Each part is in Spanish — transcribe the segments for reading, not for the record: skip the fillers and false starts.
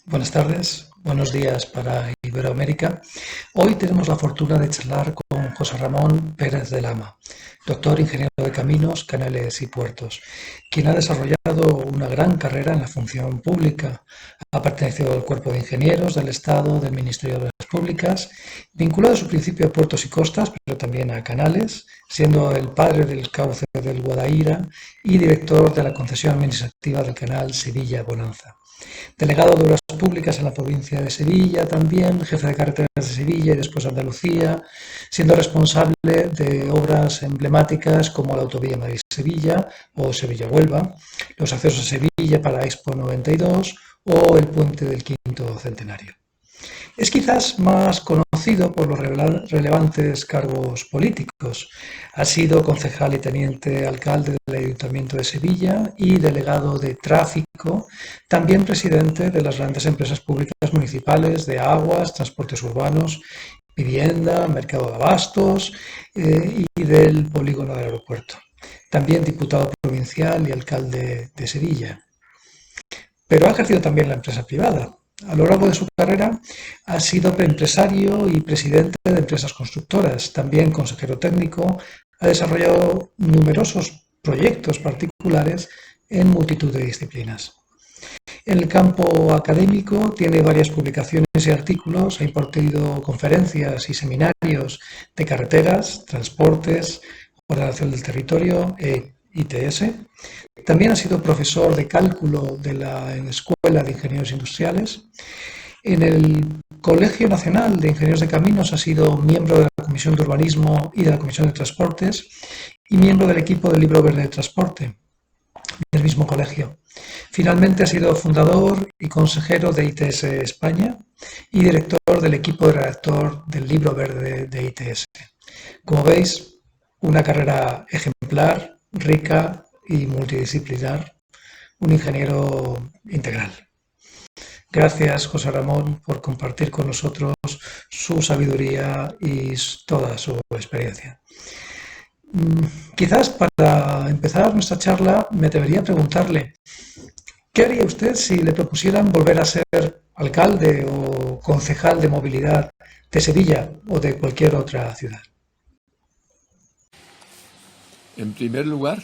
Buenas tardes, buenos días para Iberoamérica. Hoy tenemos la fortuna de charlar con José Ramón Pérez de Lama, doctor ingeniero de caminos, canales y puertos, quien ha desarrollado una gran carrera en la función pública. Ha pertenecido al cuerpo de ingenieros del Estado, del Ministerio de Obras Públicas, vinculado a su principio a puertos y costas, pero también a canales, siendo el padre del cauce del Guadaíra y director de la concesión administrativa del canal Sevilla-Bonanza. Delegado de Obras Públicas en la provincia de Sevilla también, jefe de carreteras de Sevilla y después Andalucía, siendo responsable de obras emblemáticas como la autovía Madrid-Sevilla o Sevilla-Huelva, los accesos a Sevilla para Expo 92 o el puente del Quinto Centenario. Es quizás más conocido por los relevantes cargos políticos. Ha sido concejal y teniente alcalde del Ayuntamiento de Sevilla y delegado de tráfico, también presidente de las grandes empresas públicas municipales de aguas, transportes urbanos, vivienda, mercado de abastos y del polígono del aeropuerto. También diputado provincial y alcalde de Sevilla. Pero ha ejercido también la empresa privada. A lo largo de su carrera ha sido empresario y presidente de empresas constructoras, también consejero técnico, ha desarrollado numerosos proyectos particulares en multitud de disciplinas. En el campo académico tiene varias publicaciones y artículos, ha impartido conferencias y seminarios de carreteras, transportes, ordenación del territorio e ITS. También ha sido profesor de cálculo de la Escuela de Ingenieros Industriales. En el Colegio Nacional de Ingenieros de Caminos ha sido miembro de la Comisión de Urbanismo y de la Comisión de Transportes y miembro del equipo del Libro Verde de Transporte del mismo colegio. Finalmente ha sido fundador y consejero de ITS España y director del equipo de redactor del Libro Verde de ITS. Como veis, una carrera ejemplar, rica y multidisciplinar, un ingeniero integral. Gracias, José Ramón, por compartir con nosotros su sabiduría y toda su experiencia. Quizás para empezar nuestra charla me debería preguntarle, ¿qué haría usted si le propusieran volver a ser alcalde o concejal de movilidad de Sevilla o de cualquier otra ciudad? En primer lugar,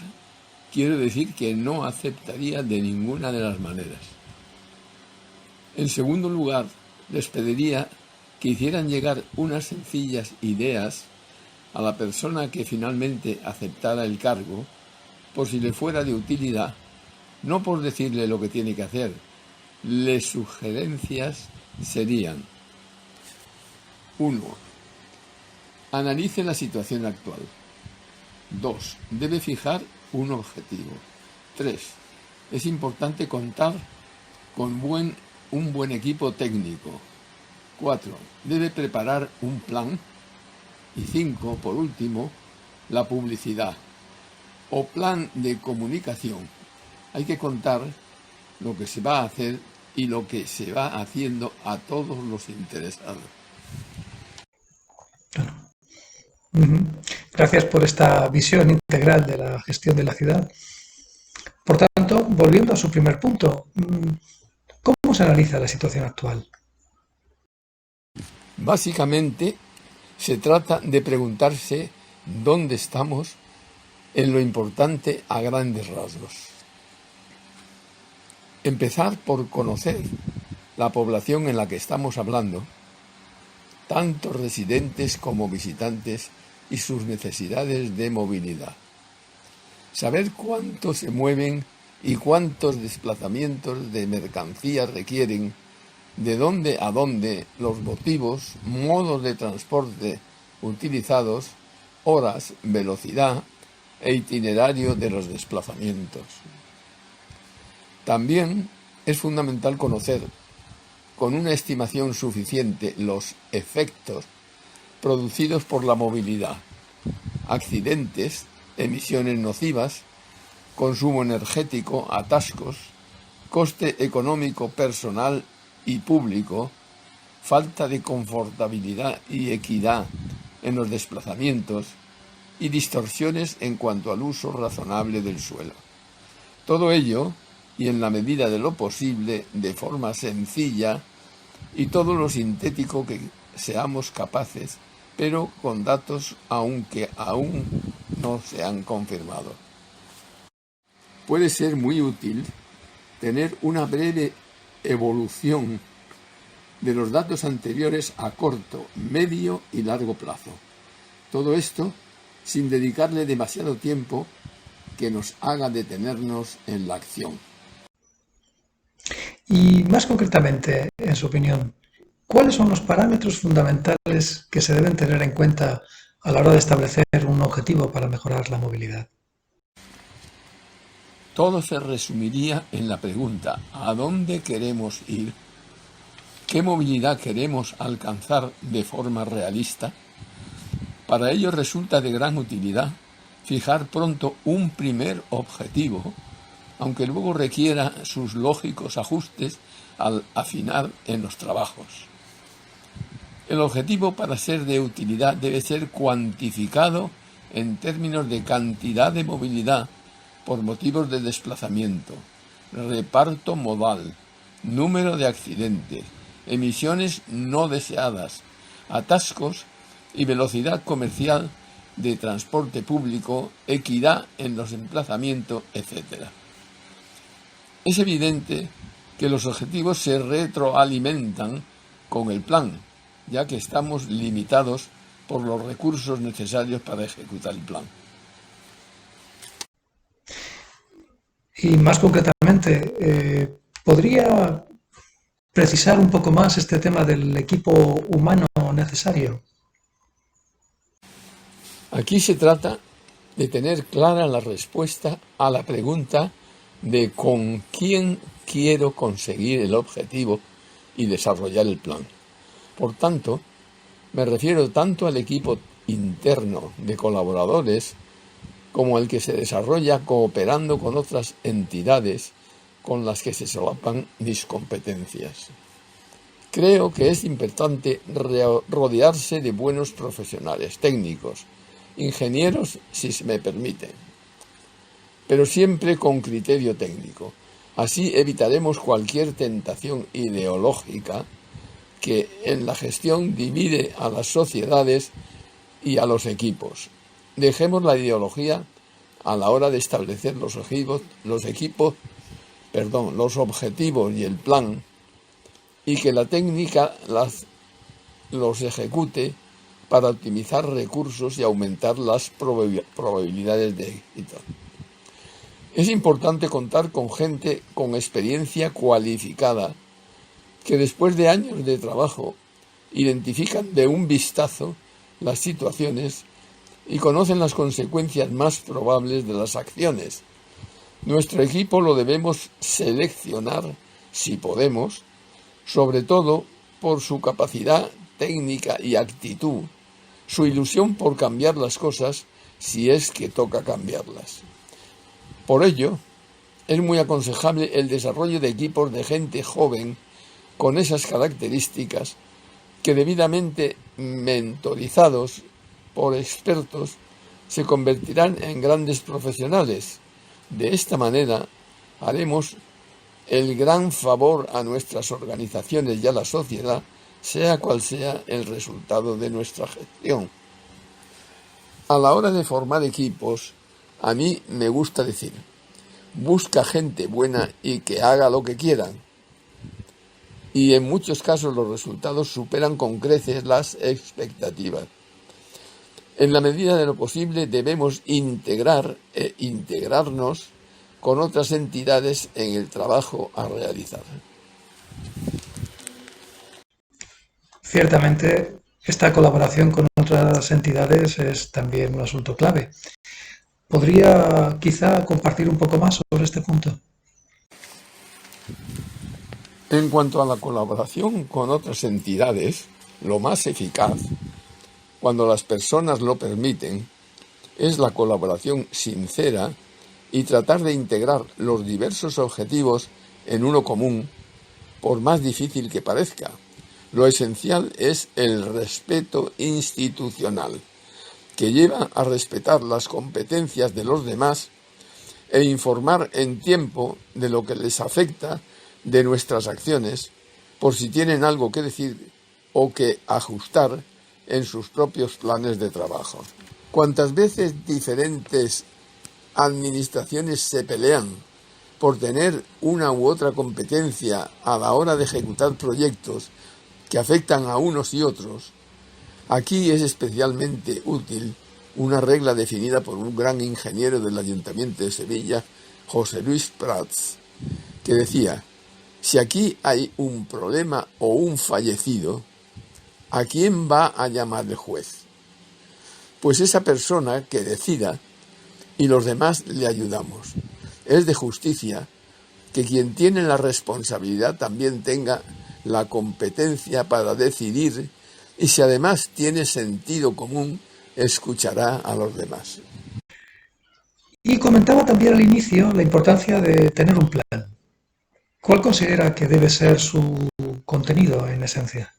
quiero decir que no aceptaría de ninguna de las maneras. En segundo lugar, les pediría que hicieran llegar unas sencillas ideas a la persona que finalmente aceptara el cargo, por si le fuera de utilidad, no por decirle lo que tiene que hacer. Les sugerencias serían: 1. Analice la situación actual. 2. Debe fijar un objetivo. 3. Es importante contar con un buen equipo técnico. 4. Debe preparar un plan. Y 5, por último, la publicidad o plan de comunicación. Hay que contar lo que se va a hacer y lo que se va haciendo a todos los interesados. Gracias por esta visión integral de la gestión de la ciudad. Por tanto, volviendo a su primer punto, ¿cómo se analiza la situación actual? Básicamente, se trata de preguntarse dónde estamos en lo importante a grandes rasgos. Empezar por conocer la población en la que estamos hablando, tanto residentes como visitantes, y sus necesidades de movilidad. Saber cuánto se mueven y cuántos desplazamientos de mercancías requieren, de dónde a dónde, los motivos, modos de transporte utilizados, horas, velocidad e itinerario de los desplazamientos. También es fundamental conocer, con una estimación suficiente, los efectos producidos por la movilidad: accidentes, emisiones nocivas, consumo energético, atascos, coste económico personal y público, falta de confortabilidad y equidad en los desplazamientos y distorsiones en cuanto al uso razonable del suelo. Todo ello y en la medida de lo posible, de forma sencilla y todo lo sintético que seamos capaces, pero con datos aunque aún no se han confirmado. Puede ser muy útil tener una breve evolución de los datos anteriores a corto, medio y largo plazo. Todo esto sin dedicarle demasiado tiempo que nos haga detenernos en la acción. Y más concretamente, en su opinión, ¿cuáles son los parámetros fundamentales que se deben tener en cuenta a la hora de establecer un objetivo para mejorar la movilidad? Todo se resumiría en la pregunta: ¿a dónde queremos ir? ¿Qué movilidad queremos alcanzar de forma realista? Para ello resulta de gran utilidad fijar pronto un primer objetivo, aunque luego requiera sus lógicos ajustes al afinar en los trabajos. El objetivo, para ser de utilidad, debe ser cuantificado en términos de cantidad de movilidad por motivos de desplazamiento, reparto modal, número de accidentes, emisiones no deseadas, atascos y velocidad comercial de transporte público, equidad en los emplazamientos, etc. Es evidente que los objetivos se retroalimentan con el plan, ya que estamos limitados por los recursos necesarios para ejecutar el plan. Y más concretamente, ¿podría precisar un poco más este tema del equipo humano necesario? Aquí se trata de tener clara la respuesta a la pregunta de con quién quiero conseguir el objetivo y desarrollar el plan. Por tanto, me refiero tanto al equipo interno de colaboradores como al que se desarrolla cooperando con otras entidades con las que se solapan mis competencias. Creo que es importante rodearse de buenos profesionales, técnicos, ingenieros, si se me permite, pero siempre con criterio técnico. Así evitaremos cualquier tentación ideológica que en la gestión divide a las sociedades y a los equipos. Dejemos la ideología a la hora de establecer los objetivos y el plan, y que la técnica los ejecute para optimizar recursos y aumentar las probabilidades de éxito. Es importante contar con gente con experiencia cualificada que después de años de trabajo identifican de un vistazo las situaciones y conocen las consecuencias más probables de las acciones. Nuestro equipo lo debemos seleccionar, si podemos, sobre todo por su capacidad técnica y actitud, su ilusión por cambiar las cosas si es que toca cambiarlas. Por ello, es muy aconsejable el desarrollo de equipos de gente joven con esas características que, debidamente mentorizados por expertos, se convertirán en grandes profesionales. De esta manera haremos el gran favor a nuestras organizaciones y a la sociedad, sea cual sea el resultado de nuestra gestión. A la hora de formar equipos, a mí me gusta decir: busca gente buena y que haga lo que quieran. Y en muchos casos los resultados superan con creces las expectativas. En la medida de lo posible debemos integrar e integrarnos con otras entidades en el trabajo a realizar. Ciertamente, esta colaboración con otras entidades es también un asunto clave. ¿Podría quizá compartir un poco más sobre este punto? En cuanto a la colaboración con otras entidades, lo más eficaz, cuando las personas lo permiten, es la colaboración sincera y tratar de integrar los diversos objetivos en uno común, por más difícil que parezca. Lo esencial es el respeto institucional, que lleva a respetar las competencias de los demás e informar en tiempo de lo que les afecta de nuestras acciones, por si tienen algo que decir o que ajustar en sus propios planes de trabajo. Cuantas veces diferentes administraciones se pelean por tener una u otra competencia a la hora de ejecutar proyectos que afectan a unos y otros, aquí es especialmente útil una regla definida por un gran ingeniero del Ayuntamiento de Sevilla, José Luis Prats, que decía: si aquí hay un problema o un fallecido, ¿a quién va a llamar el juez? Pues esa persona que decida y los demás le ayudamos. Es de justicia que quien tiene la responsabilidad también tenga la competencia para decidir, y si además tiene sentido común, escuchará a los demás. Y comentaba también al inicio la importancia de tener un plan. ¿Cuál considera que debe ser su contenido en esencia?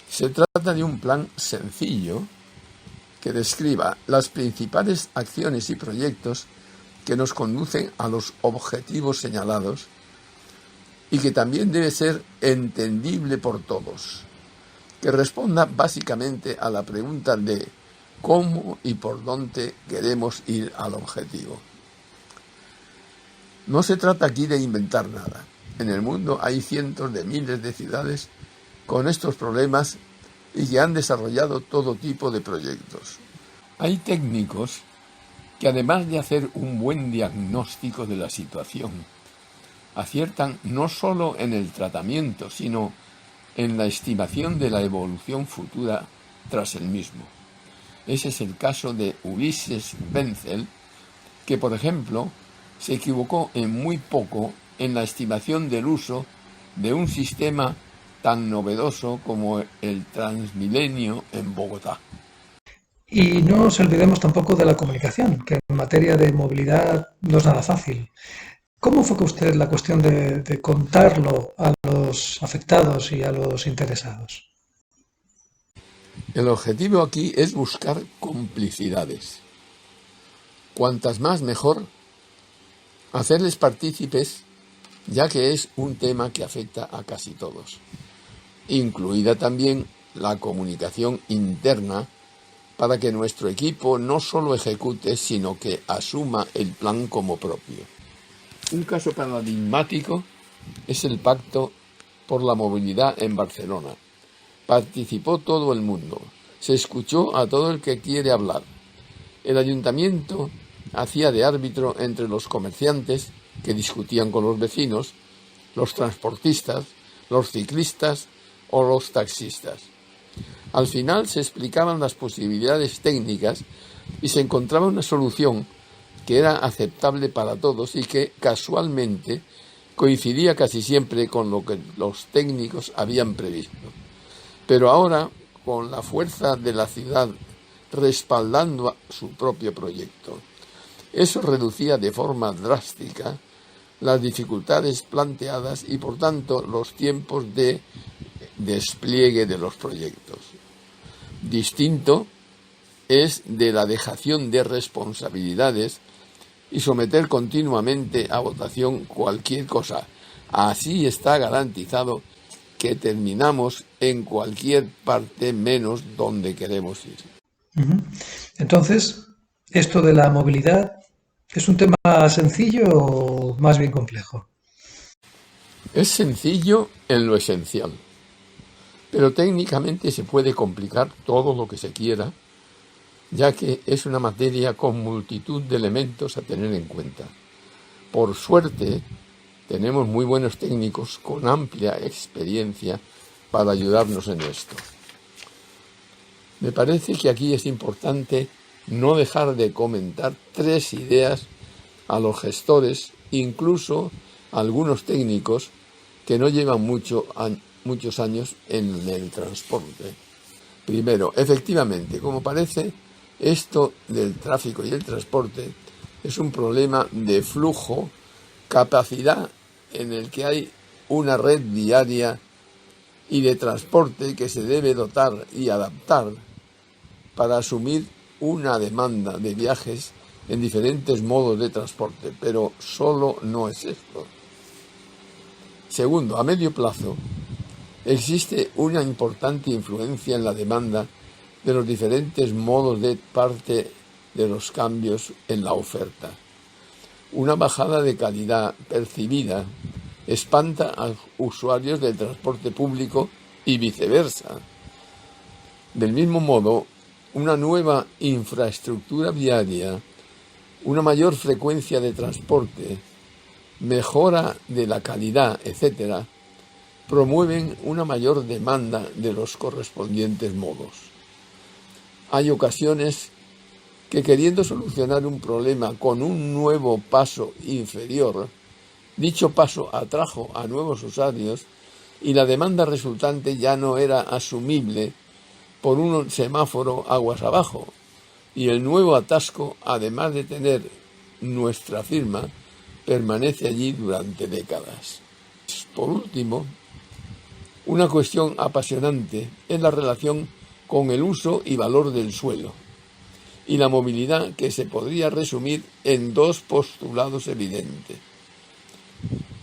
Se trata de un plan sencillo que describa las principales acciones y proyectos que nos conducen a los objetivos señalados, y que también debe ser entendible por todos, que responda básicamente a la pregunta de cómo y por dónde queremos ir al objetivo. No se trata aquí de inventar nada. En el mundo hay cientos de miles de ciudades con estos problemas y que han desarrollado todo tipo de proyectos. Hay técnicos que, además de hacer un buen diagnóstico de la situación, aciertan no solo en el tratamiento, sino en la estimación de la evolución futura tras el mismo. Ese es el caso de Ulises Wenzel, que, por ejemplo, se equivocó en muy poco en la estimación del uso de un sistema tan novedoso como el Transmilenio en Bogotá. Y no nos olvidemos tampoco de la comunicación, que en materia de movilidad no es nada fácil. ¿Cómo enfoca usted la cuestión de contarlo a los afectados y a los interesados? El objetivo aquí es buscar complicidades. Cuantas más mejor, hacerles partícipes, ya que es un tema que afecta a casi todos, incluida también la comunicación interna, para que nuestro equipo no solo ejecute, sino que asuma el plan como propio. Un caso paradigmático es el Pacto por la Movilidad en Barcelona. Participó todo el mundo, se escuchó a todo el que quiere hablar. El ayuntamiento hacía de árbitro entre los comerciantes que discutían con los vecinos, los transportistas, los ciclistas o los taxistas. Al final se explicaban las posibilidades técnicas y se encontraba una solución que era aceptable para todos y que, casualmente, coincidía casi siempre con lo que los técnicos habían previsto. Pero ahora, con la fuerza de la ciudad respaldando su propio proyecto, eso reducía de forma drástica las dificultades planteadas y, por tanto, los tiempos de despliegue de los proyectos. Distinto es de la dejación de responsabilidades y someter continuamente a votación cualquier cosa. Así está garantizado que terminamos en cualquier parte menos donde queremos ir. Entonces, esto de la movilidad, ¿es un tema sencillo o más bien complejo? Es sencillo en lo esencial, pero técnicamente se puede complicar todo lo que se quiera, ya que es una materia con multitud de elementos a tener en cuenta. Por suerte, tenemos muy buenos técnicos con amplia experiencia para ayudarnos en esto. Me parece que aquí es importante no dejar de comentar 3 ideas a los gestores, incluso a algunos técnicos que no llevan muchos años en el transporte. Primero, efectivamente, como parece, esto del tráfico y el transporte es un problema de flujo, capacidad en el que hay una red viaria y de transporte que se debe dotar y adaptar para asumir una demanda de viajes en diferentes modos de transporte, pero solo no es esto. Segundo, a medio plazo, existe una importante influencia en la demanda de los diferentes modos de parte de los cambios en la oferta. Una bajada de calidad percibida espanta a usuarios del transporte público y viceversa. Del mismo modo, una nueva infraestructura viaria, una mayor frecuencia de transporte, mejora de la calidad, etc., promueven una mayor demanda de los correspondientes modos. Hay ocasiones que, queriendo solucionar un problema con un nuevo paso inferior, dicho paso atrajo a nuevos usuarios y la demanda resultante ya no era asumible por un semáforo aguas abajo, y el nuevo atasco, además de tener nuestra firma, permanece allí durante décadas. Por último, una cuestión apasionante es la relación con el uso y valor del suelo y la movilidad, que se podría resumir en dos postulados evidentes: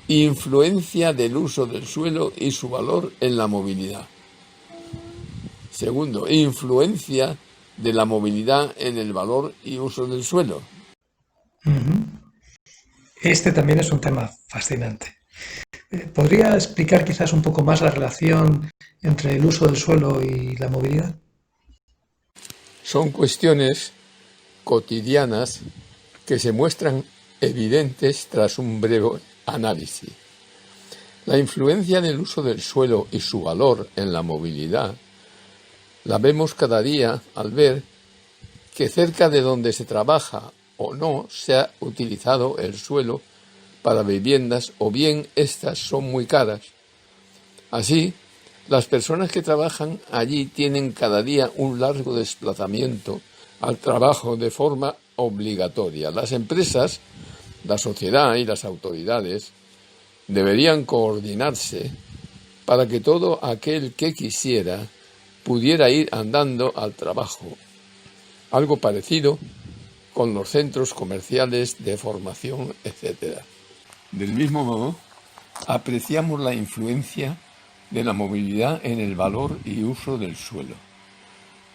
influencia del uso del suelo y su valor en la movilidad. Segundo, influencia de la movilidad en el valor y uso del suelo. Este también es un tema fascinante. ¿Podría explicar quizás un poco más la relación entre el uso del suelo y la movilidad? Son cuestiones cotidianas que se muestran evidentes tras un breve análisis. La influencia del uso del suelo y su valor en la movilidad la vemos cada día al ver que cerca de donde se trabaja o no se ha utilizado el suelo para viviendas, o bien estas son muy caras. Así, las personas que trabajan allí tienen cada día un largo desplazamiento al trabajo de forma obligatoria. Las empresas, la sociedad y las autoridades deberían coordinarse para que todo aquel que quisiera pudiera ir andando al trabajo. Algo parecido con los centros comerciales de formación, etc. Del mismo modo, apreciamos la influencia de la movilidad en el valor y uso del suelo.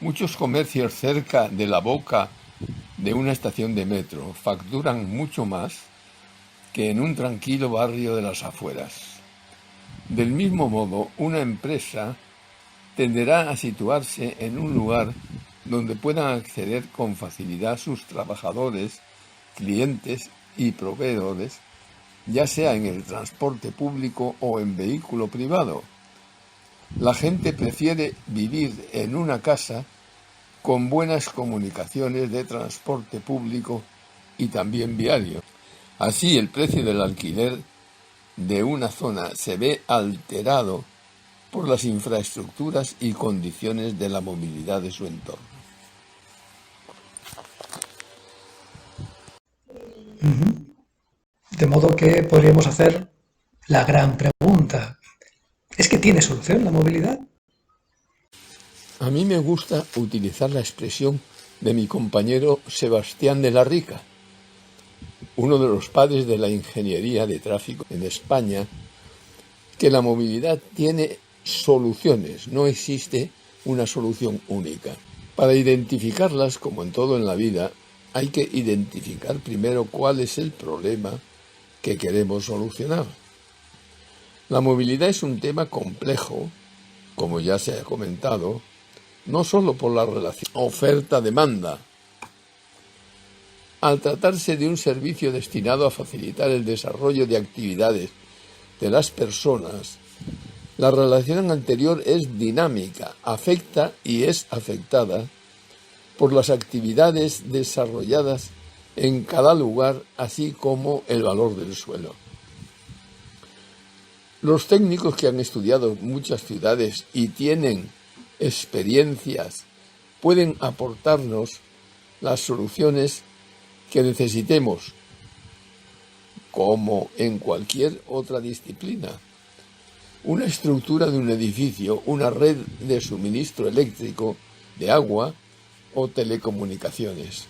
Muchos comercios cerca de la boca de una estación de metro facturan mucho más que en un tranquilo barrio de las afueras. Del mismo modo, una empresa tenderá a situarse en un lugar donde puedan acceder con facilidad sus trabajadores, clientes y proveedores, ya sea en el transporte público o en vehículo privado. La gente prefiere vivir en una casa con buenas comunicaciones de transporte público y también viario. Así, el precio del alquiler de una zona se ve alterado por las infraestructuras y condiciones de la movilidad de su entorno. De modo que podríamos hacer la gran pregunta. ¿Es que tiene solución la movilidad? A mí me gusta utilizar la expresión de mi compañero Sebastián de la Rica, uno de los padres de la ingeniería de tráfico en España, que la movilidad tiene soluciones, no existe una solución única. Para identificarlas, como en todo en la vida, hay que identificar primero cuál es el problema que queremos solucionar. La movilidad es un tema complejo, como ya se ha comentado, no solo por la relación oferta-demanda. Al tratarse de un servicio destinado a facilitar el desarrollo de actividades de las personas, la relación anterior es dinámica, afecta y es afectada por las actividades desarrolladas en cada lugar, así como el valor del suelo. Los técnicos que han estudiado muchas ciudades y tienen experiencias pueden aportarnos las soluciones que necesitemos, como en cualquier otra disciplina. Una estructura de un edificio, una red de suministro eléctrico, de agua o telecomunicaciones.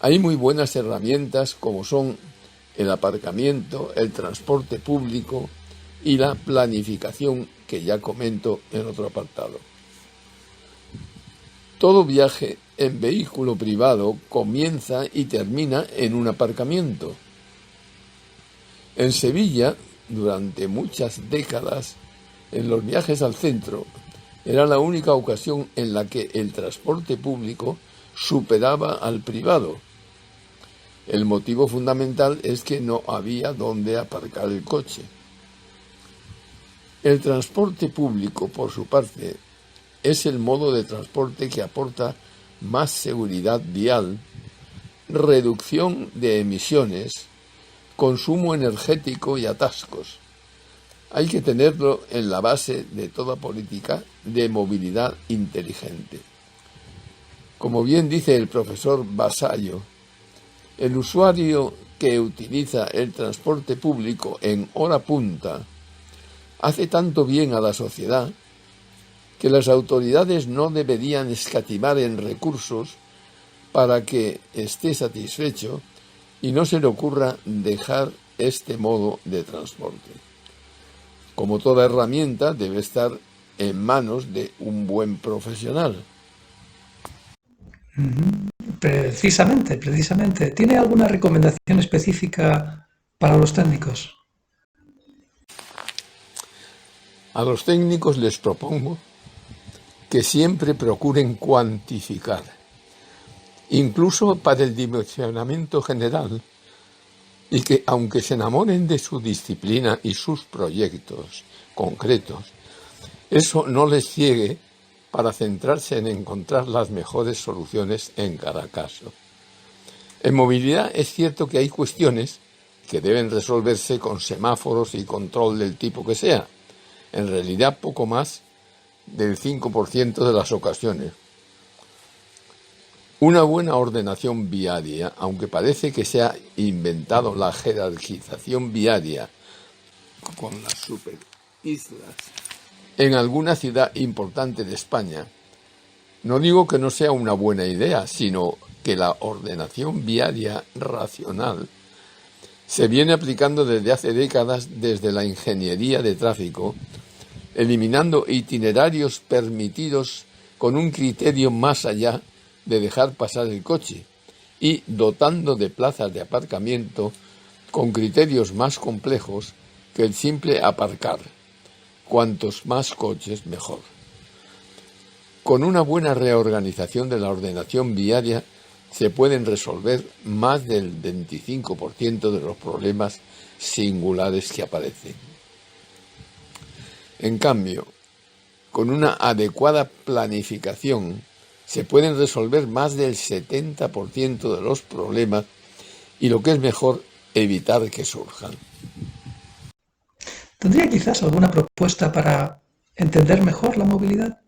Hay muy buenas herramientas como son el aparcamiento, el transporte público y la planificación que ya comento en otro apartado. Todo viaje en vehículo privado comienza y termina en un aparcamiento. En Sevilla, durante muchas décadas, en los viajes al centro, era la única ocasión en la que el transporte público superaba al privado. El motivo fundamental es que no había dónde aparcar el coche. El transporte público, por su parte, es el modo de transporte que aporta más seguridad vial, reducción de emisiones, consumo energético y atascos. Hay que tenerlo en la base de toda política de movilidad inteligente. Como bien dice el profesor Vasallo, el usuario que utiliza el transporte público en hora punta hace tanto bien a la sociedad que las autoridades no deberían escatimar en recursos para que esté satisfecho y no se le ocurra dejar este modo de transporte. Como toda herramienta, debe estar en manos de un buen profesional. Precisamente. ¿Tiene alguna recomendación específica para los técnicos? A los técnicos les propongo que siempre procuren cuantificar, incluso para el dimensionamiento general, y que, aunque se enamoren de su disciplina y sus proyectos concretos, eso no les ciegue para centrarse en encontrar las mejores soluciones en cada caso. En movilidad es cierto que hay cuestiones que deben resolverse con semáforos y control del tipo que sea, en realidad poco más del 5% de las ocasiones. Una buena ordenación viaria, aunque parece que se ha inventado la jerarquización viaria con las superislas en alguna ciudad importante de España, no digo que no sea una buena idea, sino que la ordenación viaria racional se viene aplicando desde hace décadas desde la ingeniería de tráfico, eliminando itinerarios permitidos con un criterio más allá de dejar pasar el coche y dotando de plazas de aparcamiento con criterios más complejos que el simple aparcar. Cuantos más coches, mejor. Con una buena reorganización de la ordenación viaria se pueden resolver más del 25% de los problemas singulares que aparecen. En cambio, con una adecuada planificación se pueden resolver más del 70% de los problemas y, lo que es mejor, evitar que surjan. ¿Tendría quizás alguna propuesta para entender mejor la movilidad?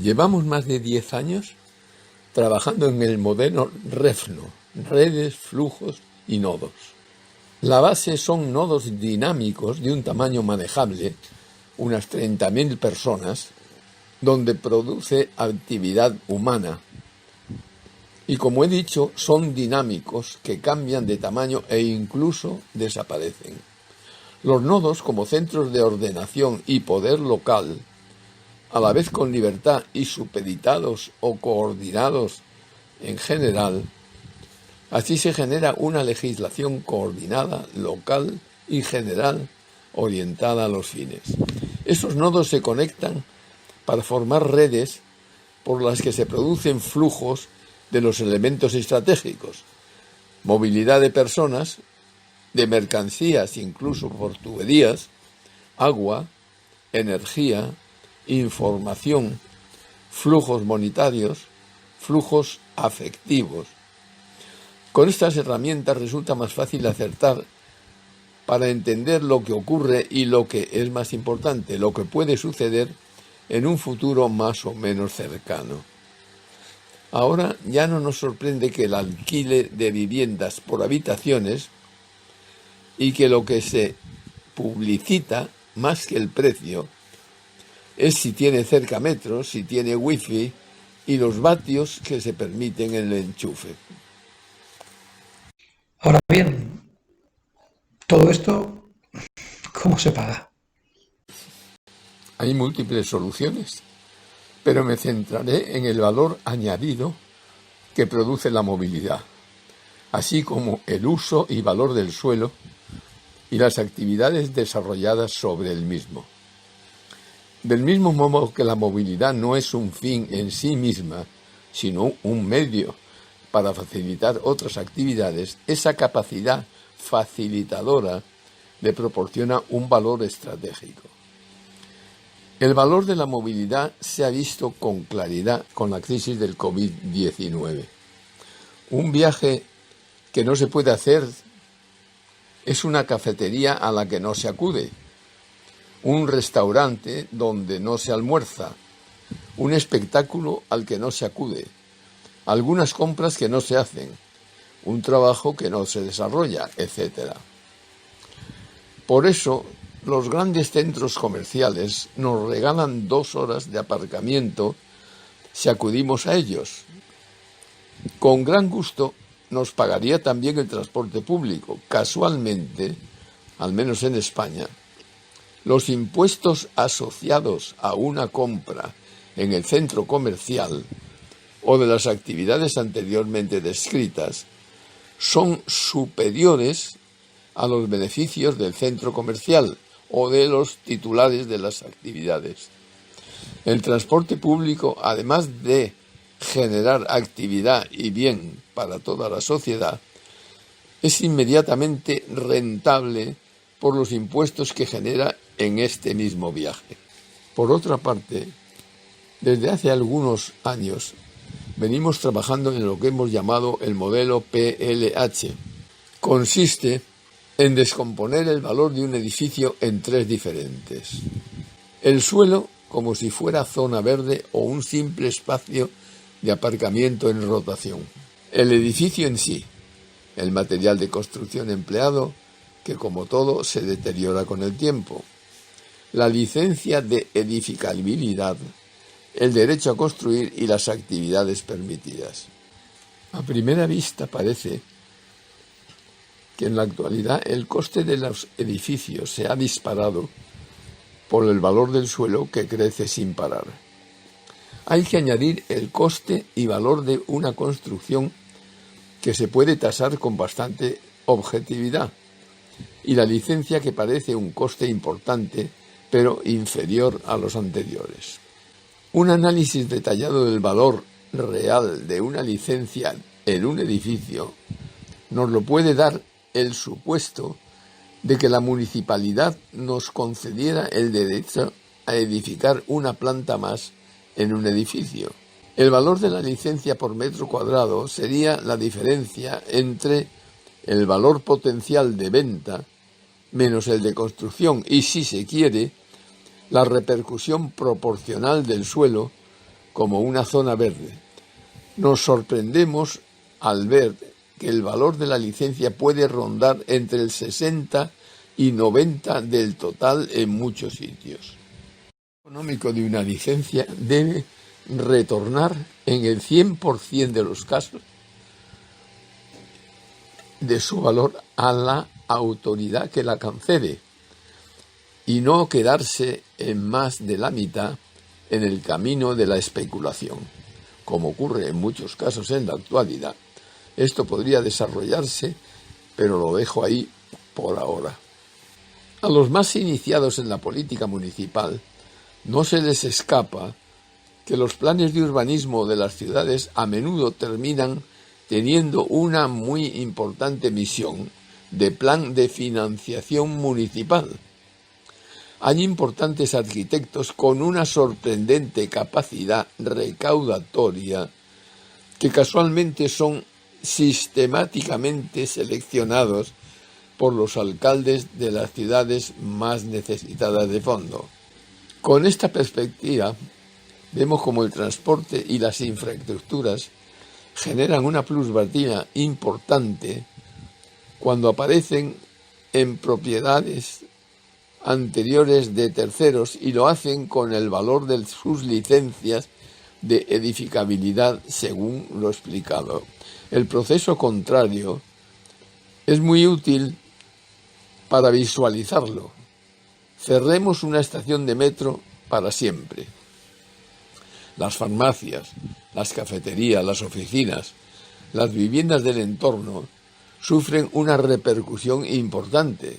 Llevamos más de 10 años trabajando en el modelo REFNO, redes, flujos y nodos. La base son nodos dinámicos de un tamaño manejable, unas 30.000 personas, donde produce actividad humana. Y como he dicho, son dinámicos que cambian de tamaño e incluso desaparecen. Los nodos, como centros de ordenación y poder local, a la vez con libertad y supeditados o coordinados en general, así se genera una legislación coordinada, local y general, orientada a los fines. Esos nodos se conectan para formar redes por las que se producen flujos de los elementos estratégicos, movilidad de personas, de mercancías, incluso por tuberías, agua, energía, información, flujos monetarios, flujos afectivos. Con estas herramientas resulta más fácil acertar para entender lo que ocurre y, lo que es más importante, lo que puede suceder en un futuro más o menos cercano. Ahora ya no nos sorprende que el alquiler de viviendas por habitaciones y que lo que se publicita, más que el precio, es si tiene cerca metros, si tiene wifi, y los vatios que se permiten en el enchufe. Ahora bien, todo esto, ¿cómo se paga? Hay múltiples soluciones, pero me centraré en el valor añadido que produce la movilidad, así como el uso y valor del suelo y las actividades desarrolladas sobre el mismo. Del mismo modo que la movilidad no es un fin en sí misma, sino un medio para facilitar otras actividades, esa capacidad facilitadora le proporciona un valor estratégico. El valor de la movilidad se ha visto con claridad con la crisis del COVID-19. Un viaje que no se puede hacer es una cafetería a la que no se acude, un restaurante donde no se almuerza, un espectáculo al que no se acude, algunas compras que no se hacen, un trabajo que no se desarrolla, etc. Por eso, los grandes centros comerciales nos regalan 2 horas de aparcamiento si acudimos a ellos. Con gran gusto nos pagaría también el transporte público. Casualmente, al menos en España, los impuestos asociados a una compra en el centro comercial o de las actividades anteriormente descritas son superiores a los beneficios del centro comercial o de los titulares de las actividades. El transporte público, además de generar actividad y bien para toda la sociedad, es inmediatamente rentable por los impuestos que genera en este mismo viaje. Por otra parte, desde hace algunos años venimos trabajando en lo que hemos llamado el modelo PLH. Consiste en descomponer el valor de un edificio en 3 diferentes. El suelo, como si fuera zona verde o un simple espacio de aparcamiento en rotación. El edificio en sí, el material de construcción empleado, que como todo se deteriora con el tiempo. La licencia de edificabilidad, el derecho a construir y las actividades permitidas. A primera vista parece que en la actualidad el coste de los edificios se ha disparado por el valor del suelo que crece sin parar. Hay que añadir el coste y valor de una construcción que se puede tasar con bastante objetividad y la licencia que parece un coste importante pero inferior a los anteriores. Un análisis detallado del valor real de una licencia en un edificio nos lo puede dar el supuesto de que la municipalidad nos concediera el derecho a edificar una planta más en un edificio. El valor de la licencia por metro cuadrado sería la diferencia entre el valor potencial de venta menos el de construcción y, si se quiere, la repercusión proporcional del suelo como una zona verde. Nos sorprendemos al ver que el valor de la licencia puede rondar entre el 60 y 90 del total en muchos sitios. El económico de una licencia debe retornar en el 100% de los casos de su valor a la autoridad que la concede y no quedarse en más de la mitad en el camino de la especulación, como ocurre en muchos casos en la actualidad. Esto podría desarrollarse, pero lo dejo ahí por ahora. A los más iniciados en la política municipal no se les escapa que los planes de urbanismo de las ciudades a menudo terminan teniendo una muy importante misión de plan de financiación municipal. Hay importantes arquitectos con una sorprendente capacidad recaudatoria que casualmente son sistemáticamente seleccionados por los alcaldes de las ciudades más necesitadas de fondo. Con esta perspectiva, vemos cómo el transporte y las infraestructuras generan una plusvalía importante cuando aparecen en propiedades anteriores de terceros y lo hacen con el valor de sus licencias de edificabilidad según lo explicado. El proceso contrario es muy útil para visualizarlo. Cerremos una estación de metro para siempre. Las farmacias, las cafeterías, las oficinas, las viviendas del entorno sufren una repercusión importante.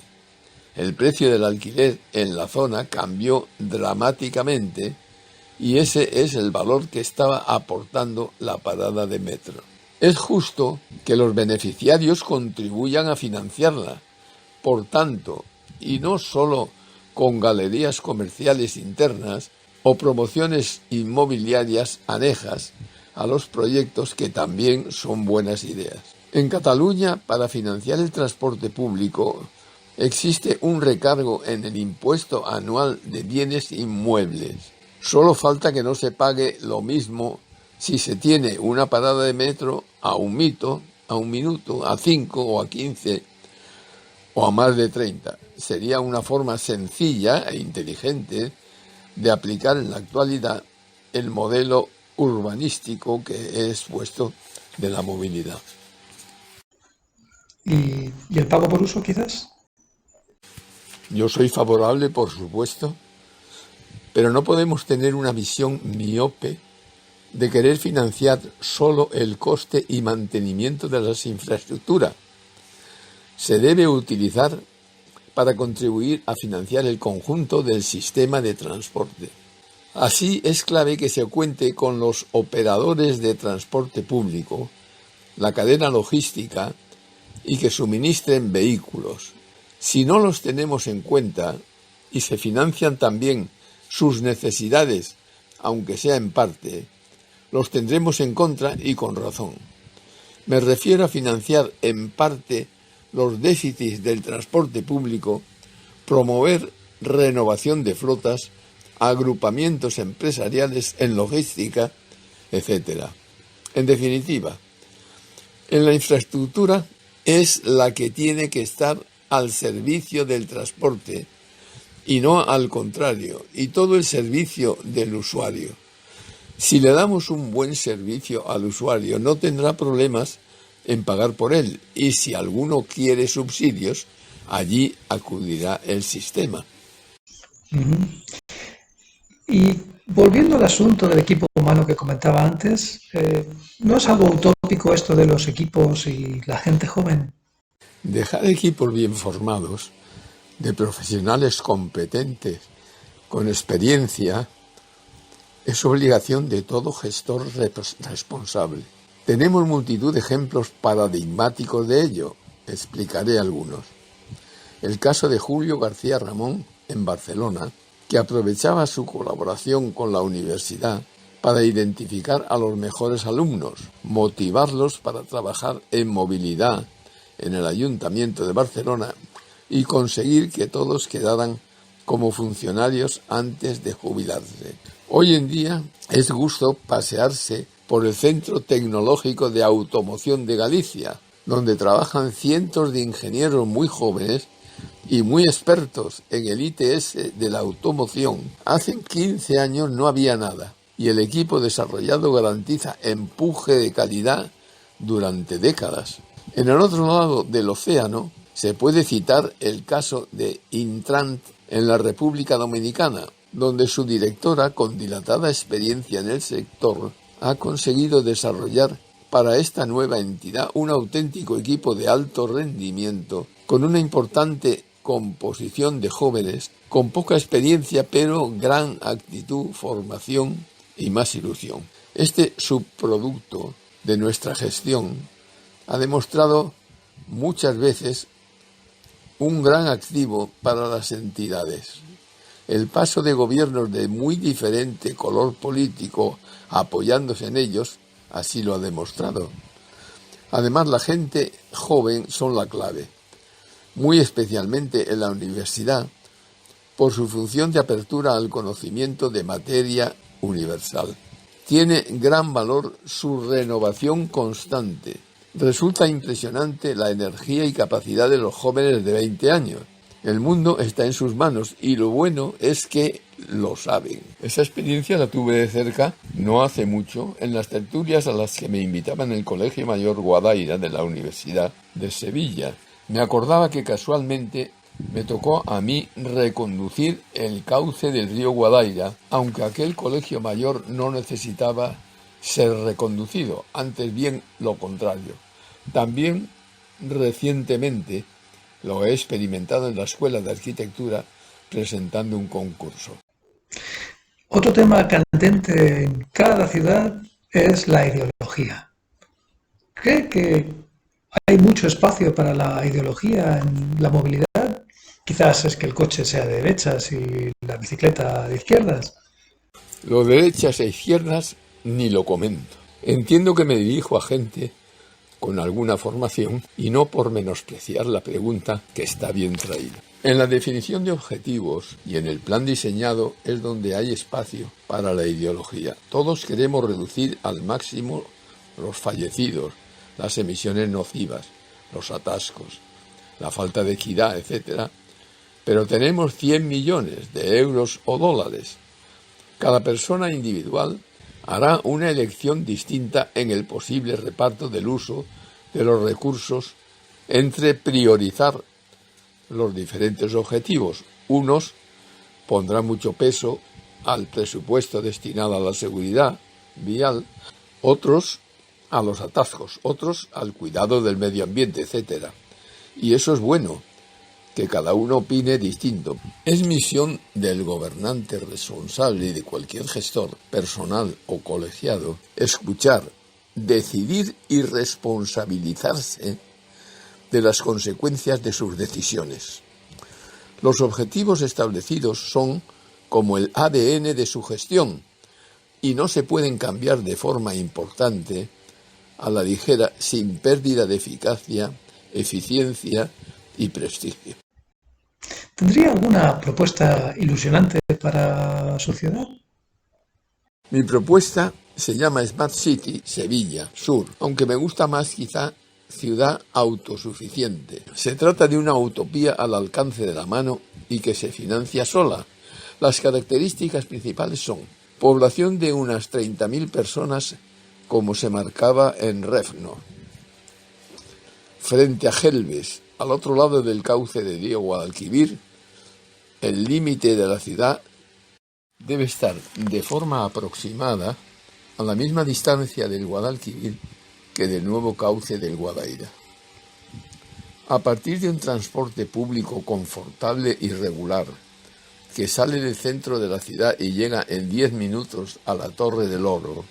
El precio del alquiler en la zona cambió dramáticamente y ese es el valor que estaba aportando la parada de metro. Es justo que los beneficiarios contribuyan a financiarla, por tanto, y no solo con galerías comerciales internas o promociones inmobiliarias anejas a los proyectos que también son buenas ideas. En Cataluña, para financiar el transporte público, existe un recargo en el impuesto anual de bienes inmuebles. Solo falta que no se pague lo mismo si se tiene una parada de metro a un minuto, a 5 o a 15 o a más de 30. Sería una forma sencilla e inteligente de aplicar en la actualidad el modelo urbanístico que he expuesto de la movilidad. ¿Y el pago por uso, quizás? Yo soy favorable, por supuesto, pero no podemos tener una visión miope de querer financiar solo el coste y mantenimiento de las infraestructuras. Se debe utilizar para contribuir a financiar el conjunto del sistema de transporte. Así es clave que se cuente con los operadores de transporte público, la cadena logística y que suministren vehículos. Si no los tenemos en cuenta y se financian también sus necesidades, aunque sea en parte, los tendremos en contra y con razón. Me refiero a financiar en parte los déficits del transporte público, promover renovación de flotas, agrupamientos empresariales en logística, etc. En definitiva, en la infraestructura es la que tiene que estar al servicio del transporte y no al contrario, y todo el servicio del usuario. Si le damos un buen servicio al usuario, no tendrá problemas en pagar por él, y si alguno quiere subsidios, allí acudirá el sistema. Uh-huh. Y volviendo al asunto del equipo humano que comentaba antes, ¿no es algo utópico esto de los equipos y la gente joven? Dejar equipos bien formados, de profesionales competentes, con experiencia, es obligación de todo gestor responsable. Tenemos multitud de ejemplos paradigmáticos de ello. Explicaré algunos. El caso de Julio García Ramón en Barcelona, que aprovechaba su colaboración con la universidad para identificar a los mejores alumnos, motivarlos para trabajar en movilidad en el Ayuntamiento de Barcelona y conseguir que todos quedaran como funcionarios antes de jubilarse. Hoy en día es gusto pasearse por el Centro Tecnológico de Automoción de Galicia, donde trabajan cientos de ingenieros muy jóvenes y muy expertos en el ITS de la automoción. Hace 15 años no había nada, y el equipo desarrollado garantiza empuje de calidad durante décadas. En el otro lado del océano se puede citar el caso de Intrant en la República Dominicana, donde su directora, con dilatada experiencia en el sector, ha conseguido desarrollar para esta nueva entidad un auténtico equipo de alto rendimiento, con una importante composición de jóvenes, con poca experiencia pero gran actitud, formación y más ilusión. Este subproducto de nuestra gestión ha demostrado muchas veces un gran activo para las entidades. El paso de gobiernos de muy diferente color político apoyándose en ellos así lo ha demostrado. Además, la gente joven son la clave, muy especialmente en la universidad, por su función de apertura al conocimiento de materia universal. Tiene gran valor su renovación constante. Resulta impresionante la energía y capacidad de los jóvenes de 20 años. El mundo está en sus manos y lo bueno es que lo saben. Esa experiencia la tuve de cerca no hace mucho en las tertulias a las que me invitaban el Colegio Mayor Guadaira de la Universidad de Sevilla. Me acordaba que casualmente me tocó a mí reconducir el cauce del río Guadaira, aunque aquel colegio mayor no necesitaba ser reconducido, antes bien lo contrario. También recientemente lo he experimentado en la Escuela de Arquitectura presentando un concurso. Otro tema candente en cada ciudad es la ideología. ¿Cree que hay mucho espacio para la ideología en la movilidad? Quizás es que el coche sea de derechas y la bicicleta de izquierdas. Lo de derechas e izquierdas ni lo comento. Entiendo que me dirijo a gente con alguna formación y no por menospreciar la pregunta, que está bien traída. En la definición de objetivos y en el plan diseñado es donde hay espacio para la ideología. Todos queremos reducir al máximo los fallecidos, las emisiones nocivas, los atascos, la falta de equidad, etc. Pero tenemos 100 millones de euros o dólares. Cada persona individual hará una elección distinta en el posible reparto del uso de los recursos entre priorizar los diferentes objetivos. Unos pondrán mucho peso al presupuesto destinado a la seguridad vial, otros a los atascos, otros al cuidado del medio ambiente, etc. Y eso es bueno, que cada uno opine distinto. Es misión del gobernante responsable y de cualquier gestor, personal o colegiado, escuchar, decidir y responsabilizarse de las consecuencias de sus decisiones. Los objetivos establecidos son como el ADN de su gestión y no se pueden cambiar de forma importante a la ligera sin pérdida de eficacia, eficiencia y prestigio. ¿Tendría alguna propuesta ilusionante para su ciudad? Mi propuesta se llama Smart City Sevilla Sur, aunque me gusta más quizá ciudad autosuficiente. Se trata de una utopía al alcance de la mano y que se financia sola. Las características principales son población de unas 30.000 personas, como se marcaba en Refno, frente a Gelbes, al otro lado del cauce de río Guadalquivir. El límite de la ciudad debe estar de forma aproximada a la misma distancia del Guadalquivir que del nuevo cauce del Guadaira. A partir de un transporte público confortable y regular, que sale del centro de la ciudad y llega en 10 minutos a la Torre del Oro,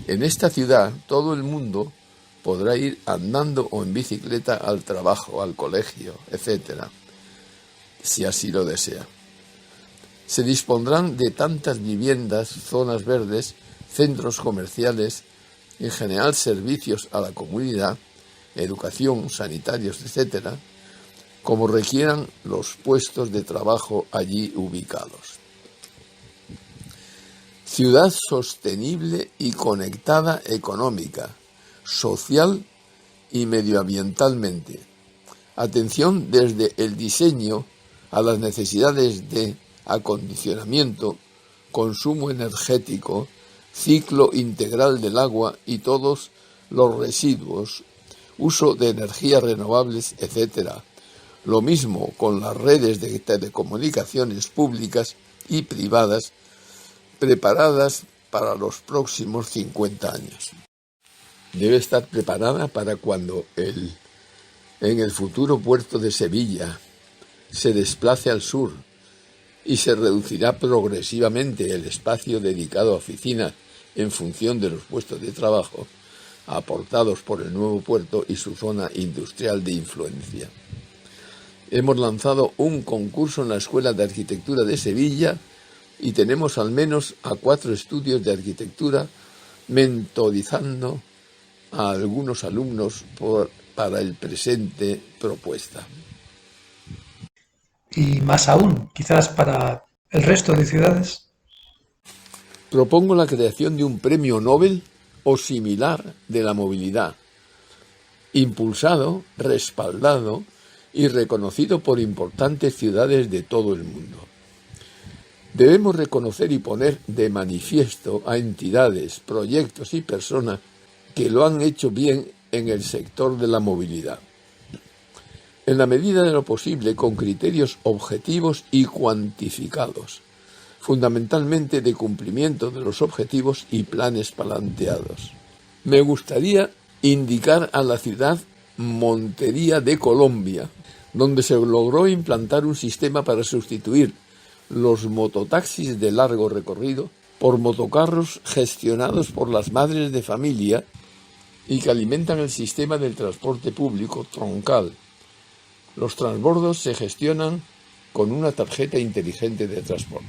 en esta ciudad todo el mundo podrá ir andando o en bicicleta al trabajo, al colegio, etc., si así lo desea. Se dispondrán de tantas viviendas, zonas verdes, centros comerciales, en general servicios a la comunidad, educación, sanitarios, etc., como requieran los puestos de trabajo allí ubicados. Ciudad sostenible y conectada económica, social y medioambientalmente. Atención desde el diseño a las necesidades de acondicionamiento, consumo energético, ciclo integral del agua y todos los residuos, uso de energías renovables, etc. Lo mismo con las redes de telecomunicaciones públicas y privadas preparadas para los próximos 50 años. Debe estar preparada para cuando en el futuro puerto de Sevilla se desplace al sur y se reducirá progresivamente el espacio dedicado a oficinas en función de los puestos de trabajo aportados por el nuevo puerto y su zona industrial de influencia. Hemos lanzado un concurso en la Escuela de Arquitectura de Sevilla y tenemos al menos a 4 estudios de arquitectura mentorizando a algunos alumnos para el presente propuesta. Y más aún, quizás para el resto de ciudades. Propongo la creación de un premio Nobel o similar de la movilidad, impulsado, respaldado y reconocido por importantes ciudades de todo el mundo. Debemos reconocer y poner de manifiesto a entidades, proyectos y personas que lo han hecho bien en el sector de la movilidad. En la medida de lo posible, con criterios objetivos y cuantificados, fundamentalmente de cumplimiento de los objetivos y planes planteados. Me gustaría indicar a la ciudad Montería de Colombia, donde se logró implantar un sistema para sustituir los mototaxis de largo recorrido por motocarros gestionados por las madres de familia y que alimentan el sistema del transporte público troncal. Los transbordos se gestionan con una tarjeta inteligente de transporte.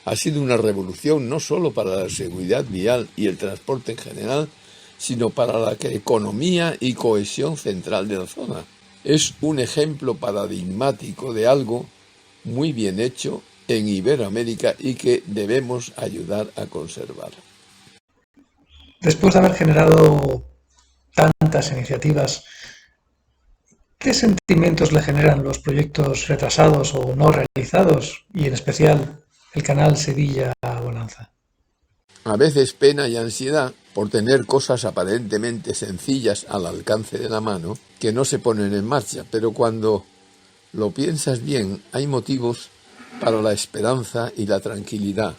Ha sido una revolución no solo para la seguridad vial y el transporte en general, sino para la economía y cohesión central de la zona. Es un ejemplo paradigmático de algo muy bien hecho en Iberoamérica y que debemos ayudar a conservar. Después de haber generado tantas iniciativas, ¿qué sentimientos le generan los proyectos retrasados o no realizados y en especial el canal Sevilla-Bonanza? A veces pena y ansiedad por tener cosas aparentemente sencillas al alcance de la mano que no se ponen en marcha, pero cuando lo piensas bien, hay motivos para la esperanza y la tranquilidad,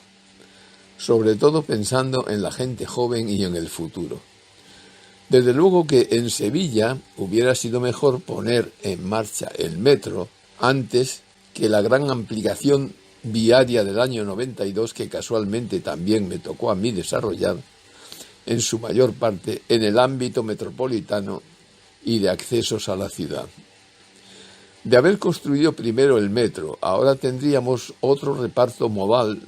sobre todo pensando en la gente joven y en el futuro. Desde luego que en Sevilla hubiera sido mejor poner en marcha el metro antes que la gran ampliación viaria del año 92, que casualmente también me tocó a mí desarrollar, en su mayor parte en el ámbito metropolitano y de accesos a la ciudad. De haber construido primero el metro, ahora tendríamos otro reparto modal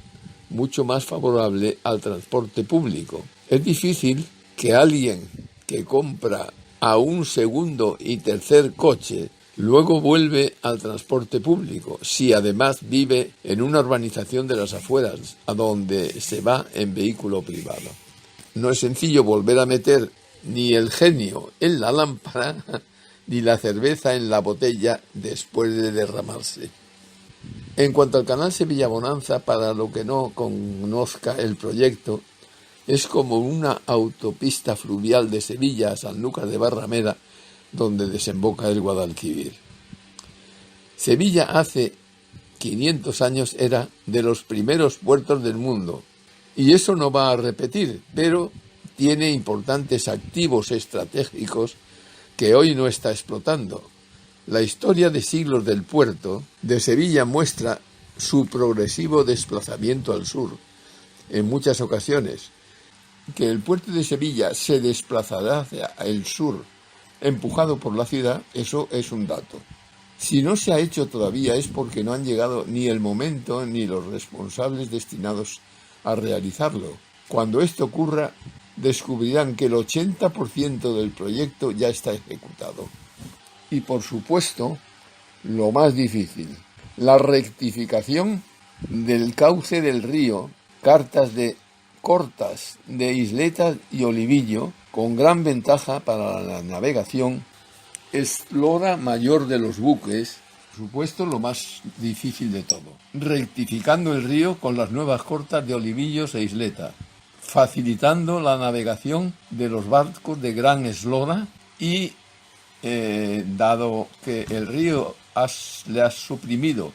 mucho más favorable al transporte público. Es difícil que alguien que compra a un segundo y tercer coche luego vuelve al transporte público, si además vive en una urbanización de las afueras, a donde se va en vehículo privado. No es sencillo volver a meter ni el genio en la lámpara, ni la cerveza en la botella después de derramarse. En cuanto al canal Sevilla-Bonanza, para lo que no conozca el proyecto, es como una autopista fluvial de Sevilla a Sanlúcar de Barrameda, donde desemboca el Guadalquivir. Sevilla hace 500 años era de los primeros puertos del mundo, y eso no va a repetir, pero tiene importantes activos estratégicos que hoy no está explotando. La historia de siglos del puerto de Sevilla muestra su progresivo desplazamiento al sur. En muchas ocasiones, que el puerto de Sevilla se desplazará hacia el sur, empujado por la ciudad, eso es un dato. Si no se ha hecho todavía es porque no han llegado ni el momento ni los responsables destinados a realizarlo. Cuando esto ocurra, descubrirán que el 80% del proyecto ya está ejecutado. Y por supuesto, lo más difícil, la rectificación del cauce del río, cortas de Isleta y Olivillo, con gran ventaja para la navegación, eslora mayor de los buques, por supuesto lo más difícil de todo, rectificando el río con las nuevas cortas de Olivillos e Isleta, facilitando la navegación de los barcos de gran eslora y, dado que el río le ha suprimido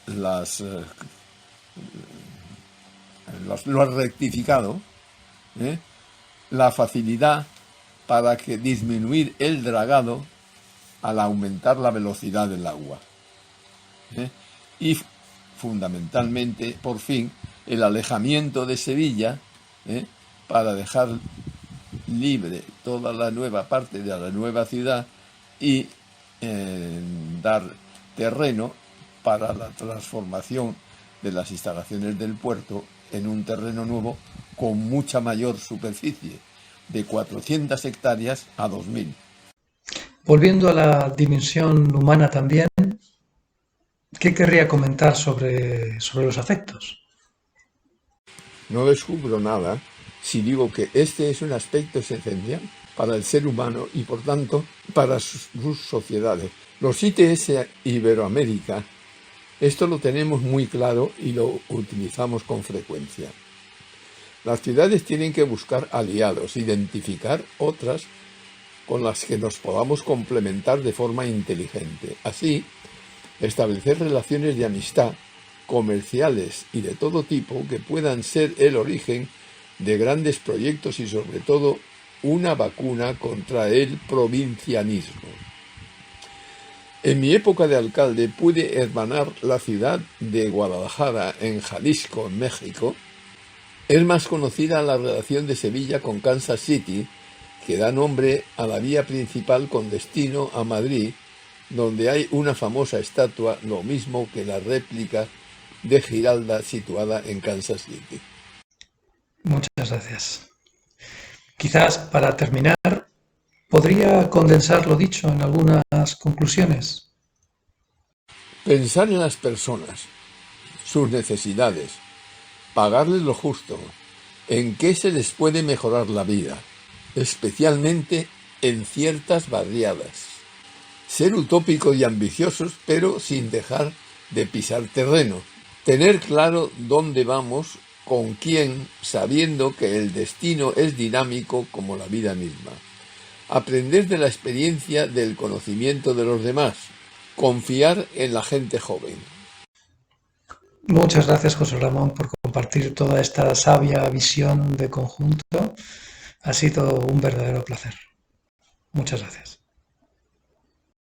lo ha rectificado, la facilidad para que disminuir el dragado al aumentar la velocidad del agua. Y fundamentalmente, por fin, el alejamiento de Sevilla, para dejar libre toda la nueva parte de la nueva ciudad y dar terreno para la transformación de las instalaciones del puerto en un terreno nuevo con mucha mayor superficie, de 400 hectáreas a 2.000. Volviendo a la dimensión humana también, ¿qué querría comentar sobre los afectos? No descubro nada si digo que este es un aspecto esencial para el ser humano y, por tanto, para sus sociedades. Los ITS Iberoamérica Esto lo tenemos muy claro y lo utilizamos con frecuencia. Las ciudades tienen que buscar aliados, identificar otras con las que nos podamos complementar de forma inteligente. Así, establecer relaciones de amistad, comerciales y de todo tipo que puedan ser el origen de grandes proyectos y sobre todo una vacuna contra el provincianismo. En mi época de alcalde pude hermanar la ciudad de Guadalajara en Jalisco, en México. Es más conocida la relación de Sevilla con Kansas City, que da nombre a la vía principal con destino a Madrid, donde hay una famosa estatua, lo mismo que la réplica de Giralda situada en Kansas City. Muchas gracias. Quizás para terminar, ¿podría condensar lo dicho en algunas conclusiones? Pensar en las personas, sus necesidades, pagarles lo justo, en qué se les puede mejorar la vida, especialmente en ciertas barriadas. Ser utópicos y ambiciosos, pero sin dejar de pisar terreno. Tener claro dónde vamos, con quién, sabiendo que el destino es dinámico como la vida misma. Aprender de la experiencia del conocimiento de los demás. Confiar en la gente joven. Muchas gracias, José Ramón, por compartir toda esta sabia visión de conjunto. Ha sido un verdadero placer. Muchas gracias.